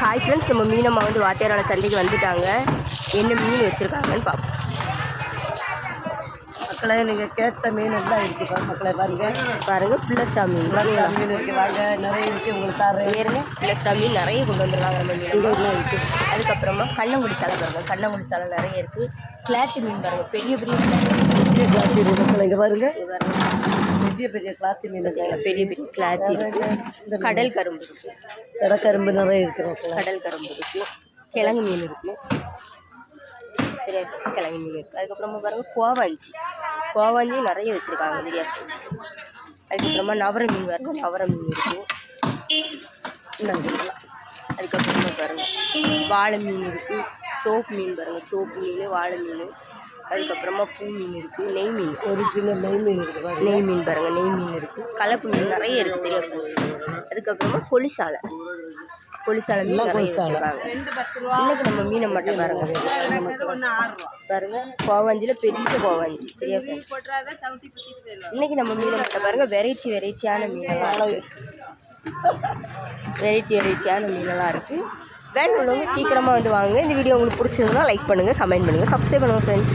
Hi friends, நம்ம மீனம்மா வந்து வாத்தியாரான சந்தைக்கு வந்துட்டாங்க. என்ன மீன் வச்சுருக்காங்கன்னு பார்ப்போம். மக்களை நீங்கள் கேட்ட மீன் எல்லாம் இருக்குது மக்களை பாருங்கள் பிள்ளஸ்டா மீன் மீன் இருக்குது. வாங்க நிறைய இருக்குது உங்களுக்கு தரேன். ஏறுங்க. பிள்ளஸ்டா மீன் நிறைய கொண்டு வந்துருக்காங்க நம்ம மீன் இருக்குது. அதுக்கப்புறமா கண்ணங்குடி சாலை பாருங்கள், கண்ணங்குடி சாலை நிறைய இருக்குது. கிளாத்தி மீன் பாருங்கள், பெரிய பெரிய கிளாத்தி மீன் மக்களை இங்கே பாருங்கள். பெரிய பெரிய கிளாத்தி மீன், பெரிய பெரிய கிளாத்தி இருக்குது. கடல் கரும்பு இருக்குது, கடற்கரும்பு நிறைய இருக்குது. கடல் கரும்பு இருக்குது. கிழங்கு மீன் இருக்குது, சரியா கிழங்கு மீன் இருக்குது. அதுக்கப்புறமா பாருங்கள் கோவாஞ்சி நிறைய வச்சுருக்காங்க நிறையா. அதுக்கப்புறமா நவர மீன் பாருங்கள், நவர மீன் இருக்குது. அதுக்கப்புறமா பாருங்கள் வாழை மீன் இருக்குது, சோப்பு மீன் பாருங்கள், சோப்பு மீன், வாழை மீன். அதுக்கப்புறமா பூ மீன் இருக்குது, நெய் மீன், ஒரிஜினல் நெய் மீன் இருக்குது. நெய் மீன் பாருங்கள், நெய் மீன் இருக்குது. கலப்பு மீன் நிறைய இருக்குது தெரியா ஃப்ரெண்ட்ஸ். அதுக்கப்புறமா கொலிசாலை மீன் நிறைய வச்சுருக்காங்க. இன்றைக்கி நம்ம மீனை மட்டும் பாருங்கள் பாருங்கள், கோவாஞ்சியில் பெரிய கோவாஞ்சி சரியா ஃப்ரெண்ட்ஸ். இன்றைக்கி நம்ம மீனை மட்டும் பாருங்கள், வெரைட்டியான மீனெல்லாம் வெரைட்டியான மீனெல்லாம் இருக்குது. வேணுள்ளவங்க சீக்கிரமாக வந்து வாங்க. இந்த வீடியோ உங்களுக்கு பிடிச்சதுன்னா லைக் பண்ணுங்கள், கமெண்ட் பண்ணுங்கள், சப்ஸ்கிரைப் பண்ணுங்கள் ஃப்ரெண்ட்ஸ்.